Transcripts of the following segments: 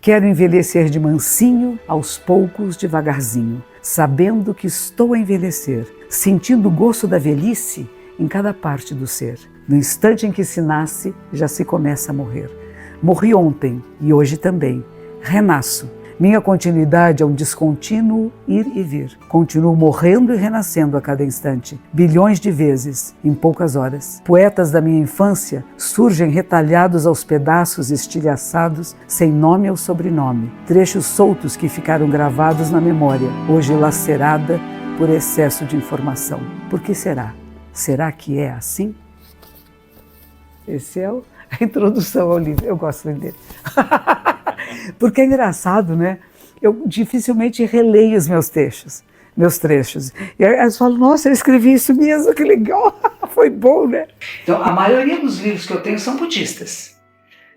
Quero envelhecer de mansinho, aos poucos, devagarzinho, sabendo que estou a envelhecer, sentindo o gosto da velhice em cada parte do ser. No instante em que se nasce, já se começa a morrer. Morri ontem e hoje também. Renasço. Minha continuidade é um descontínuo ir e vir. Continuo morrendo e renascendo a cada instante, bilhões de vezes, em poucas horas. Poetas da minha infância surgem retalhados aos pedaços estilhaçados, sem nome ou sobrenome. Trechos soltos que ficaram gravados na memória, hoje lacerada por excesso de informação. Por que será? Será que é assim? Essa é a introdução ao livro. Eu gosto dele. Porque é engraçado, né? Eu dificilmente releio os meus trechos. E aí eu falo, nossa, eu escrevi isso mesmo, que legal, foi bom, né? Então, a maioria dos livros que eu tenho são budistas.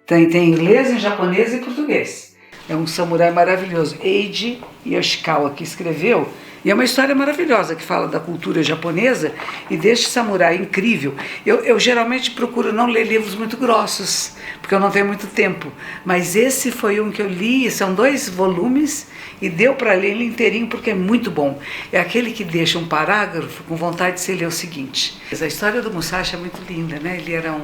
Tem em inglês, em japonês e em português. É um samurai maravilhoso, Eiji Yoshikawa, que escreveu. E é uma história maravilhosa que fala da cultura japonesa e deste samurai incrível. Eu geralmente procuro não ler livros muito grossos, porque eu não tenho muito tempo. Mas esse foi um que eu li, são 2 volumes, e deu para ler ele inteirinho porque é muito bom. É aquele que deixa um parágrafo com vontade de se ler o seguinte. A história do Musashi é muito linda, né? Ele era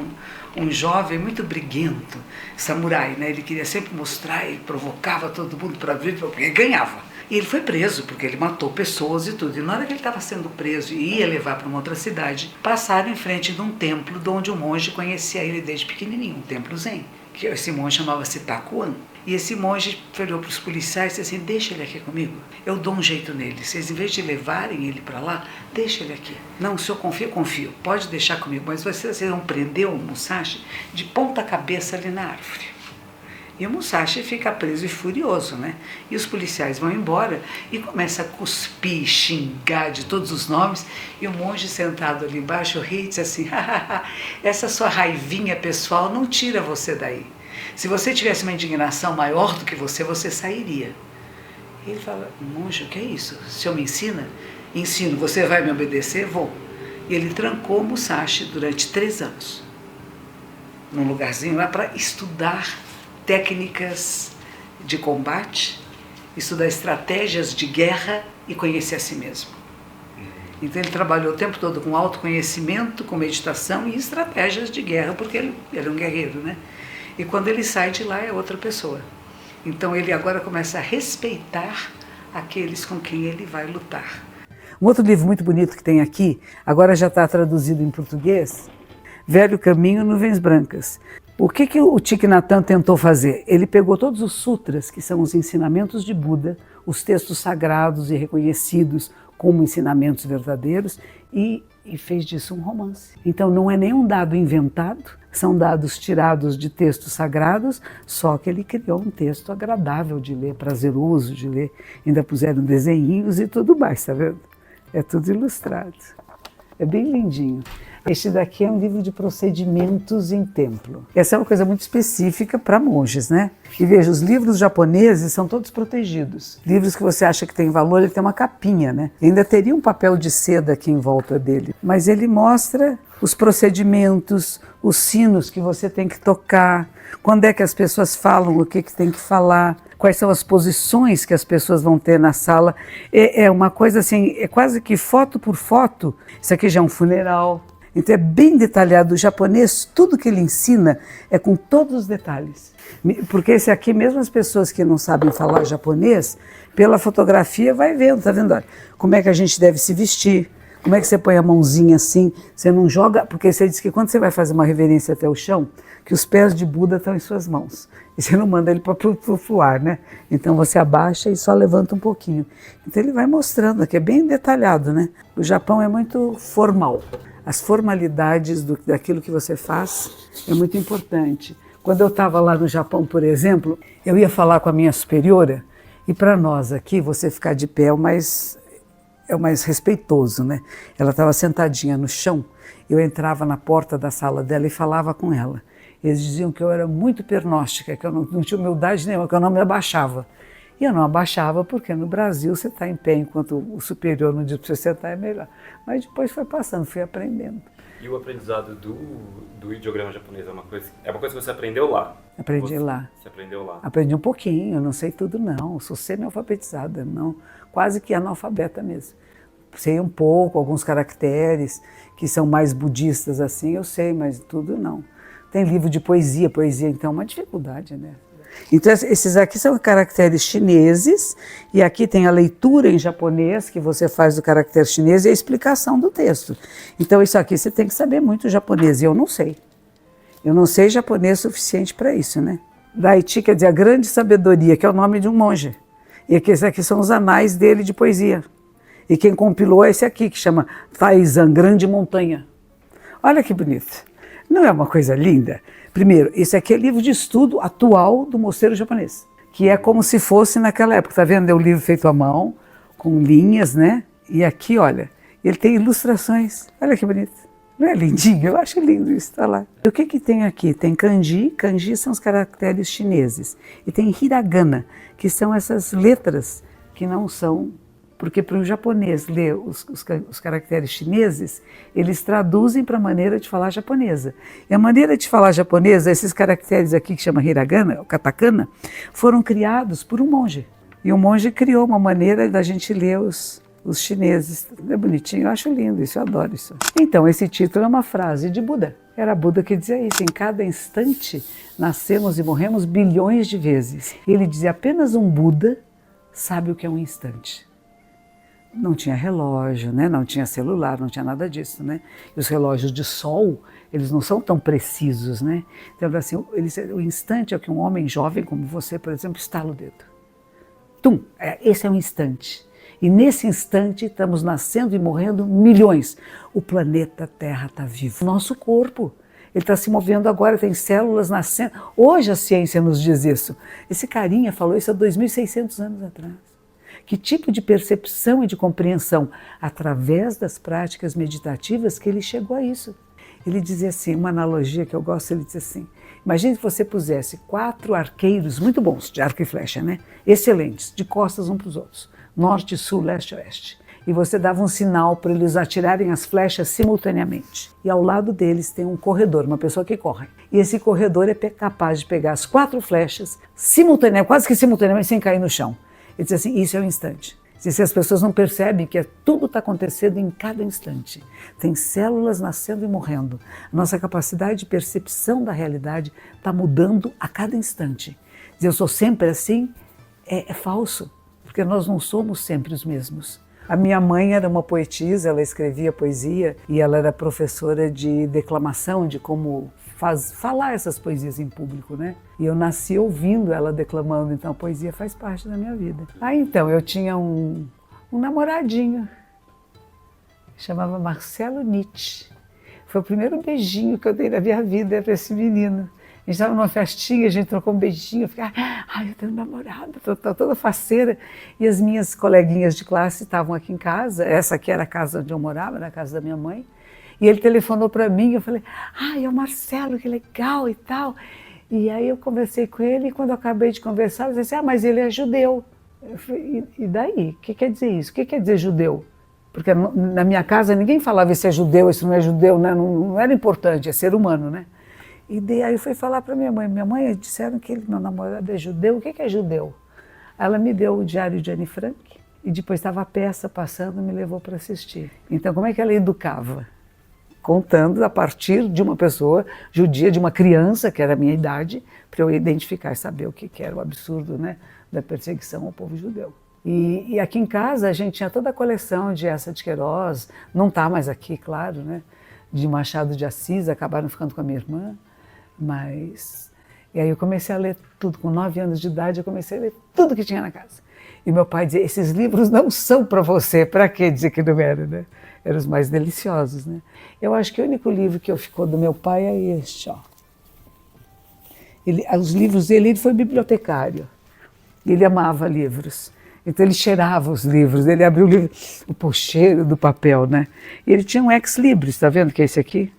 um jovem muito briguento, samurai, né? Ele queria sempre mostrar, ele provocava todo mundo para ver, porque ele ganhava. E ele foi preso, porque ele matou pessoas e tudo. E na hora que ele estava sendo preso e ia levar para uma outra cidade, passaram em frente de um templo de onde um monge conhecia ele desde pequenininho, um templo zen. Que esse monge chamava-se Takuan. E esse monge olhou para os policiais e disse assim, deixa ele aqui comigo, eu dou um jeito nele. Vocês, em vez de levarem ele para lá, deixa ele aqui. Não, o senhor confia? Confio. Pode deixar comigo, mas vocês vão prender o Musashi de ponta cabeça ali na árvore. E o Musashi fica preso e furioso, né? E os policiais vão embora e começa a cuspir, xingar de todos os nomes. E o monge sentado ali embaixo ri e diz assim, essa sua raivinha pessoal não tira você daí. Se você tivesse uma indignação maior do que você sairia. E ele fala, monge, o que é isso? O senhor me ensina? Ensino, você vai me obedecer? Vou. E ele trancou o Musashi durante 3 anos. Num lugarzinho lá para estudar técnicas de combate, estudar estratégias de guerra e conhecer a si mesmo. Então ele trabalhou o tempo todo com autoconhecimento, com meditação e estratégias de guerra, porque ele era um guerreiro, né? E quando ele sai de lá é outra pessoa. Então ele agora começa a respeitar aqueles com quem ele vai lutar. Um outro livro muito bonito que tem aqui, agora já está traduzido em português, Velho Caminho, Nuvens Brancas. O que o Thich Nhat Hanh tentou fazer? Ele pegou todos os sutras, que são os ensinamentos de Buda, os textos sagrados e reconhecidos como ensinamentos verdadeiros, e fez disso um romance. Então não é nenhum dado inventado, são dados tirados de textos sagrados, só que ele criou um texto agradável de ler, prazeroso de ler. Ainda puseram desenhinhos e tudo mais, tá vendo? É tudo ilustrado. É bem lindinho. Este daqui é um livro de procedimentos em templo. Essa é uma coisa muito específica para monges, né? E veja, os livros japoneses são todos protegidos. Livros que você acha que tem valor, ele tem uma capinha, né? Ainda teria um papel de seda aqui em volta dele. Mas ele mostra os procedimentos, os sinos que você tem que tocar, quando é que as pessoas falam, o que tem que falar, quais são as posições que as pessoas vão ter na sala. É uma coisa assim, é quase que foto por foto. Isso aqui já é um funeral. Então é bem detalhado. O japonês, tudo que ele ensina é com todos os detalhes. Porque esse aqui, mesmo as pessoas que não sabem falar japonês, pela fotografia vai vendo, tá vendo? Olha, como é que a gente deve se vestir, como é que você põe a mãozinha assim, você não joga, porque você diz que quando você vai fazer uma reverência até o chão, que os pés de Buda estão em suas mãos. E você não manda ele para flutuar, né? Então você abaixa e só levanta um pouquinho. Então ele vai mostrando aqui, é bem detalhado, né? O Japão é muito formal. As formalidades daquilo que você faz é muito importante. Quando eu estava lá no Japão, por exemplo, eu ia falar com a minha superiora, e para nós aqui, você ficar de pé é o mais respeitoso, né? Ela estava sentadinha no chão, eu entrava na porta da sala dela e falava com ela. Eles diziam que eu era muito pernóstica, que eu não tinha humildade nenhuma, que eu não me abaixava. E eu não abaixava porque no Brasil você está em pé enquanto o superior não diz para você sentar, é melhor. Mas depois foi passando, fui aprendendo. E o aprendizado do ideograma japonês é uma coisa que você aprendeu lá? Aprendi lá. Você aprendeu lá? Aprendi um pouquinho, eu não sei tudo não, sou semi-alfabetizada, não, quase que analfabeta mesmo. Sei um pouco, alguns caracteres que são mais budistas assim, eu sei, mas tudo não. Tem livro de poesia então é uma dificuldade, né? Então esses aqui são caracteres chineses e aqui tem a leitura em japonês que você faz do caractere chinês e a explicação do texto. Então isso aqui você tem que saber muito japonês e eu não sei. Eu não sei japonês suficiente para isso, né? Daichi quer dizer a grande sabedoria, que é o nome de um monge. E esses aqui são os anais dele de poesia. E quem compilou é esse aqui, que chama Taizan, Grande Montanha. Olha que bonito. Não é uma coisa linda? Primeiro, esse aqui é livro de estudo atual do mosteiro japonês, que é como se fosse naquela época. Tá vendo? É um livro feito à mão, com linhas, né? E aqui, olha, ele tem ilustrações. Olha que bonito. Não é lindinho? Eu acho lindo isso, tá lá. E o que que tem aqui? Tem kanji, kanji são os caracteres chineses. E tem hiragana, que são essas letras que não são... Porque para o japonês ler os caracteres chineses, eles traduzem para a maneira de falar japonesa. E a maneira de falar japonesa, esses caracteres aqui que chama hiragana, o katakana, foram criados por um monge. E o monge criou uma maneira da gente ler os chineses. É bonitinho, eu acho lindo isso, eu adoro isso. Então, esse título é uma frase de Buda. Era Buda que dizia isso, em cada instante nascemos e morremos bilhões de vezes. E ele dizia, apenas um Buda sabe o que é um instante. Não tinha relógio, né? Não tinha celular, não tinha nada disso, né? E os relógios de sol, eles não são tão precisos, né? Então, assim, o instante é o que um homem jovem como você, por exemplo, estala o dedo. Tum! Esse é um instante. E nesse instante estamos nascendo e morrendo milhões. O planeta Terra está vivo. O nosso corpo, ele está se movendo agora, tem células nascendo. Hoje a ciência nos diz isso. Esse carinha falou isso há 2.600 anos atrás. Que tipo de percepção e de compreensão? Através das práticas meditativas que ele chegou a isso. Ele dizia assim, uma analogia que eu gosto, ele dizia assim, imagine que você pusesse 4 arqueiros muito bons, de arco e flecha, né? Excelentes, de costas um para os outros, norte, sul, leste, oeste. E você dava um sinal para eles atirarem as flechas simultaneamente. E ao lado deles tem um corredor, uma pessoa que corre. E esse corredor é capaz de pegar as 4 flechas simultaneamente, quase que simultaneamente, sem cair no chão. Ele diz assim, isso é o instante. Se as pessoas não percebem que tudo está acontecendo em cada instante. Tem células nascendo e morrendo. A nossa capacidade de percepção da realidade está mudando a cada instante. Dizer eu sou sempre assim é falso, porque nós não somos sempre os mesmos. A minha mãe era uma poetisa, ela escrevia poesia e ela era professora de declamação, de como falar essas poesias em público, né? E eu nasci ouvindo ela declamando, então a poesia faz parte da minha vida. Então, eu tinha um namoradinho, chamava Marcelo Nietzsche. Foi o primeiro beijinho que eu dei na minha vida para esse menino. A gente estava numa festinha, a gente trocou um beijinho, eu fiquei, eu tenho um namorado, tô toda faceira. E as minhas coleguinhas de classe estavam aqui em casa, essa aqui era a casa onde eu morava, era a casa da minha mãe. E ele telefonou para mim, eu falei, é o Marcelo, que legal e tal. E aí eu conversei com ele e quando eu acabei de conversar, eu disse mas ele é judeu. Eu falei, e daí? O que quer dizer isso? O que quer dizer judeu? Porque na minha casa ninguém falava esse é judeu, esse não é judeu, né? Não era importante, é ser humano, né? E daí eu fui falar para minha mãe disseram que meu namorado é judeu, o que é judeu? Ela me deu o Diário de Anne Frank e depois estava a peça passando e me levou para assistir. Então como é que ela educava? Contando a partir de uma pessoa judia, de uma criança, que era a minha idade, para eu identificar e saber o que era o absurdo, né, da perseguição ao povo judeu. E aqui em casa a gente tinha toda a coleção de Eça de Queiroz, não está mais aqui, claro, né, de Machado de Assis, acabaram ficando com a minha irmã, mas... E aí eu comecei a ler tudo, com 9 anos de idade eu comecei a ler tudo que tinha na casa. E meu pai dizia, esses livros não são para você, para que dizer que não era, né? Eram os mais deliciosos, né? Eu acho que o único livro que ficou do meu pai é este, ó. Os livros dele, ele foi bibliotecário. Ele amava livros. Então ele cheirava os livros, ele abriu o livro, o cheiro do papel, né? E ele tinha um ex-libris, está vendo que é esse aqui?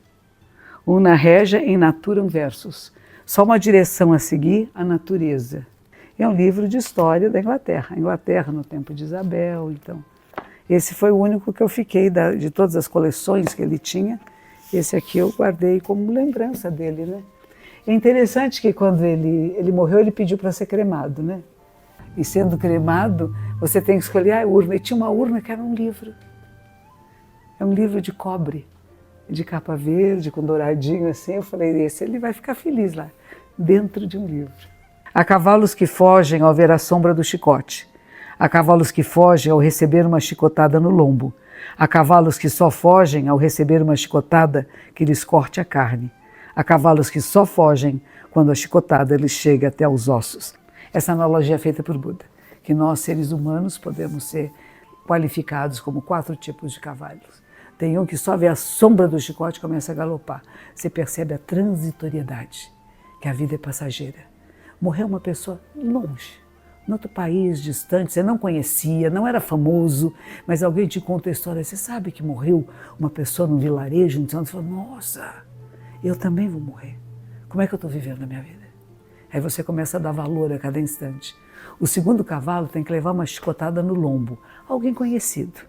Una regia in naturam versus. Só uma direção a seguir, a natureza. É um livro de história da Inglaterra. A Inglaterra no tempo de Isabel, então... Esse foi o único que eu fiquei, de todas as coleções que ele tinha, Esse aqui eu guardei como lembrança dele, né? É interessante que quando ele morreu, ele pediu para ser cremado, né? E sendo cremado, você tem que escolher a urna. E tinha uma urna que era um livro. É um livro de cobre, de capa verde, com douradinho assim. Eu falei, esse ele vai ficar feliz lá, dentro de um livro. Há cavalos que fogem ao ver a sombra do chicote. Há cavalos que fogem ao receber uma chicotada no lombo. Há cavalos que só fogem ao receber uma chicotada que lhes corte a carne. Há cavalos que só fogem quando a chicotada lhes chega até aos ossos. Essa analogia é feita por Buda, que nós, seres humanos, podemos ser qualificados como 4 tipos de cavalos. Tem um que só vê a sombra do chicote e começa a galopar. Você percebe a transitoriedade, que a vida é passageira. Morreu uma pessoa longe, em outro país distante, você não conhecia, não era famoso, mas alguém te conta a história. Você sabe que morreu uma pessoa num vilarejo, então você fala, nossa, eu também vou morrer. Como é que eu estou vivendo a minha vida? Aí você começa a dar valor a cada instante. O segundo cavalo tem que levar uma chicotada no lombo. Alguém conhecido.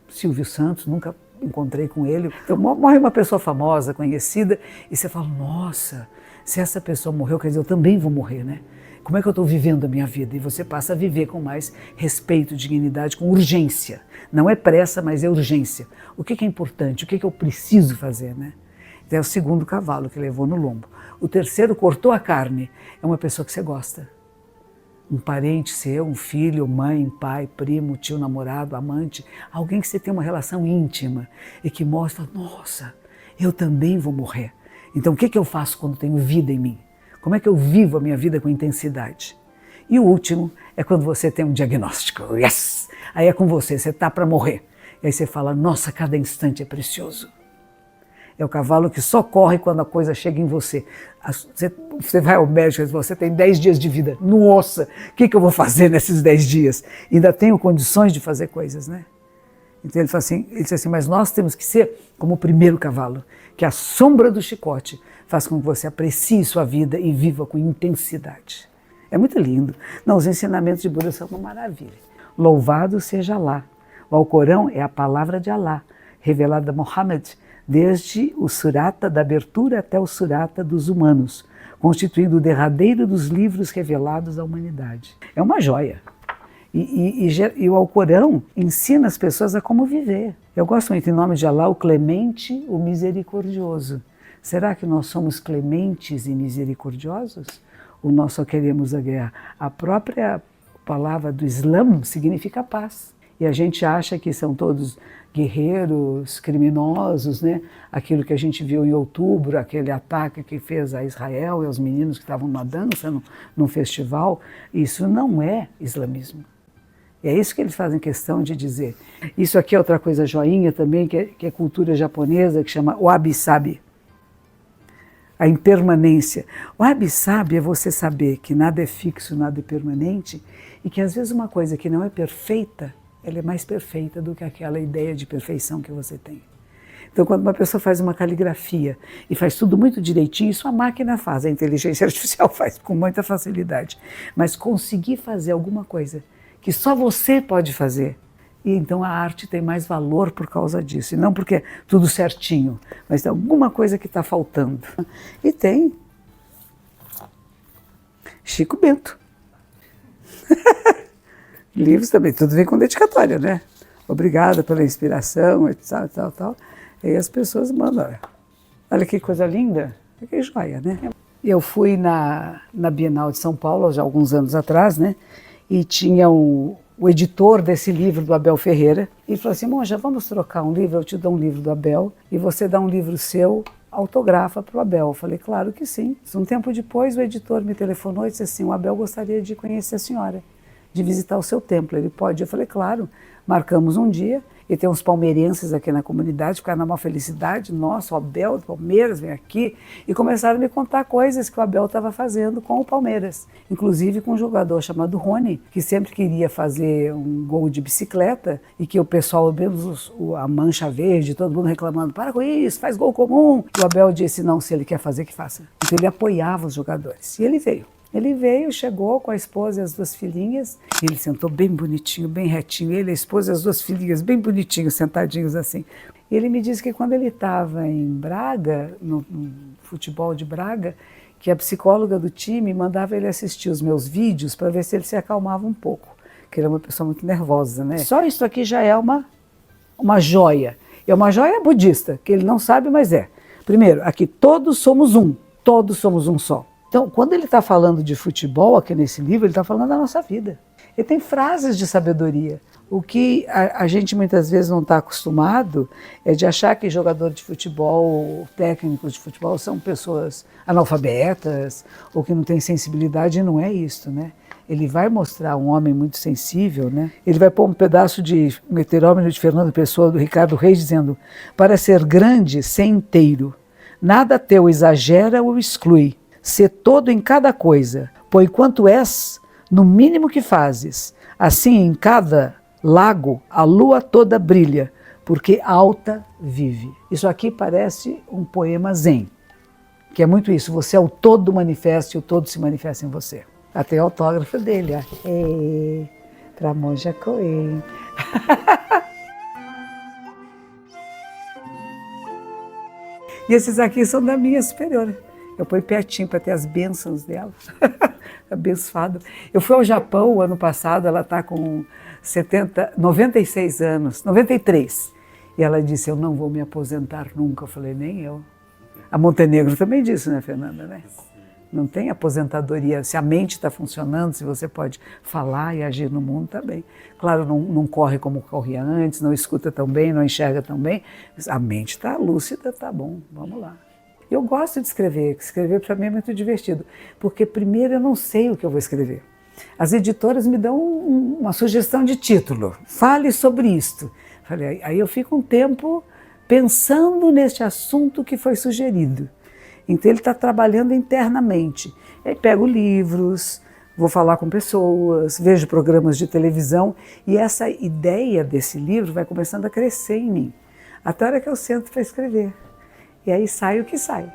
Silvio Santos, nunca encontrei com ele. Então morre uma pessoa famosa, conhecida, e você fala, nossa, se essa pessoa morreu, quer dizer, eu também vou morrer, né? Como é que eu estou vivendo a minha vida? E você passa a viver com mais respeito, dignidade, com urgência. Não é pressa, mas é urgência. O que é importante? O que eu preciso fazer, né? Então é o segundo cavalo que levou no lombo. O terceiro cortou a carne. É uma pessoa que você gosta. Um parente seu, um filho, mãe, pai, primo, tio, namorado, amante. Alguém que você tem uma relação íntima e que mostra, nossa, eu também vou morrer. Então o que eu faço quando tenho vida em mim? Como é que eu vivo a minha vida com intensidade? E o último é quando você tem um diagnóstico. Yes! Aí é com você, você está para morrer. E aí você fala, nossa, cada instante é precioso. É o cavalo que só corre quando a coisa chega em você. Você vai ao médico e diz, você tem 10 dias de vida. Nossa, o que eu vou fazer nesses 10 dias? Ainda tenho condições de fazer coisas, né? Então ele disse assim, mas nós temos que ser como o primeiro cavalo, que a sombra do chicote faz com que você aprecie sua vida e viva com intensidade. É muito lindo. Não, os ensinamentos de Buda são uma maravilha. Louvado seja Alá. O Alcorão é a palavra de Alá, revelada a Muhammad, desde o surata da abertura até o surata dos humanos, constituindo o derradeiro dos livros revelados à humanidade. É uma joia. E o Alcorão ensina as pessoas a como viver. Eu gosto muito, em nome de Alá, o clemente, o misericordioso. Será que nós somos clementes e misericordiosos? Ou nós só queremos a guerra? A própria palavra do Islã significa paz. E a gente acha que são todos guerreiros, criminosos, né? Aquilo que a gente viu em outubro, aquele ataque que fez a Israel e aos meninos que estavam numa dança, num festival, isso não é islamismo. E é isso que eles fazem questão de dizer. Isso aqui é outra coisa joinha também, que é cultura japonesa, que chama wabi-sabi. A impermanência. O wabi-sabi é você saber que nada é fixo, nada é permanente, e que às vezes uma coisa que não é perfeita, ela é mais perfeita do que aquela ideia de perfeição que você tem. Então, quando uma pessoa faz uma caligrafia e faz tudo muito direitinho, isso a máquina faz, a inteligência artificial faz com muita facilidade. Mas conseguir fazer alguma coisa que só você pode fazer, e então a arte tem mais valor por causa disso, e não porque é tudo certinho, mas tem alguma coisa que está faltando. E tem Chico Bento. Livros também, tudo vem com dedicatória, né? Obrigada pela inspiração, e tal. E aí as pessoas mandam, olha que coisa linda, que joia, né? Eu fui na Bienal de São Paulo, já há alguns anos atrás, né? E tinha o editor desse livro, do Abel Ferreira, e falou assim, Monja, vamos trocar um livro, eu te dou um livro do Abel, e você dá um livro seu, autografa para o Abel. Eu falei, claro que sim. Um tempo depois, o editor me telefonou e disse assim, o Abel gostaria de conhecer a senhora, de visitar o seu templo. Ele pode? Eu falei, claro. Marcamos um dia, e tem uns palmeirenses aqui na comunidade, ficaram na maior felicidade, nossa, o Abel do Palmeiras vem aqui, e começaram a me contar coisas que o Abel estava fazendo com o Palmeiras, inclusive com um jogador chamado Rony, que sempre queria fazer um gol de bicicleta, e que o pessoal, menos a mancha verde, todo mundo reclamando, para com isso, faz gol comum. E o Abel disse, não, se ele quer fazer, que faça. Então ele apoiava os jogadores, e ele veio. Ele veio, chegou com a esposa e as 2 filhinhas, e ele sentou bem bonitinho, bem retinho, ele, a esposa e as 2 filhinhas bem bonitinhos, sentadinhos assim. E ele me disse que quando ele estava em Braga, no futebol de Braga, que a psicóloga do time mandava ele assistir os meus vídeos para ver se ele se acalmava um pouco, que ele é uma pessoa muito nervosa, né? Só isso aqui já é uma joia. É uma joia budista, que ele não sabe, mas é. Primeiro, aqui todos somos um só. Então, quando ele está falando de futebol aqui nesse livro, ele está falando da nossa vida. Ele tem frases de sabedoria. O que a gente muitas vezes não está acostumado é de achar que jogador de futebol, técnicos de futebol são pessoas analfabetas ou que não têm sensibilidade, e não é isso, né? Ele vai mostrar um homem muito sensível, né? Ele vai pôr um pedaço de Meteorômeno de Fernando Pessoa, do Ricardo Reis, dizendo: para ser grande, ser inteiro. Nada teu exagera ou exclui. Ser todo em cada coisa, pois quanto és, no mínimo que fazes, assim em cada lago a lua toda brilha, porque alta vive. Isso aqui parece um poema zen, que é muito isso, você é o todo manifesto e o todo se manifesta em você. Até o autógrafo dele, para Monja Coen. E esses aqui são da minha superiora. Eu ponho pertinho para ter as bênçãos dela. Abençoado. Eu fui ao Japão o ano passado, ela está com 96 anos, 93. E ela disse: eu não vou me aposentar nunca. Eu falei: nem eu. A Montenegro também disse, né, Fernanda? Né? Não tem aposentadoria. Se a mente está funcionando, se você pode falar e agir no mundo, está bem. Claro, não corre como corria antes, não escuta tão bem, não enxerga tão bem. Mas a mente está lúcida, está bom, vamos lá. Eu gosto de escrever para mim é muito divertido, porque primeiro eu não sei o que eu vou escrever. As editoras me dão uma sugestão de título, fale sobre isto. Aí eu fico um tempo pensando neste assunto que foi sugerido. Então ele está trabalhando internamente. Aí pego livros, vou falar com pessoas, vejo programas de televisão e essa ideia desse livro vai começando a crescer em mim, até a hora que eu sento para escrever. E aí sai o que sai.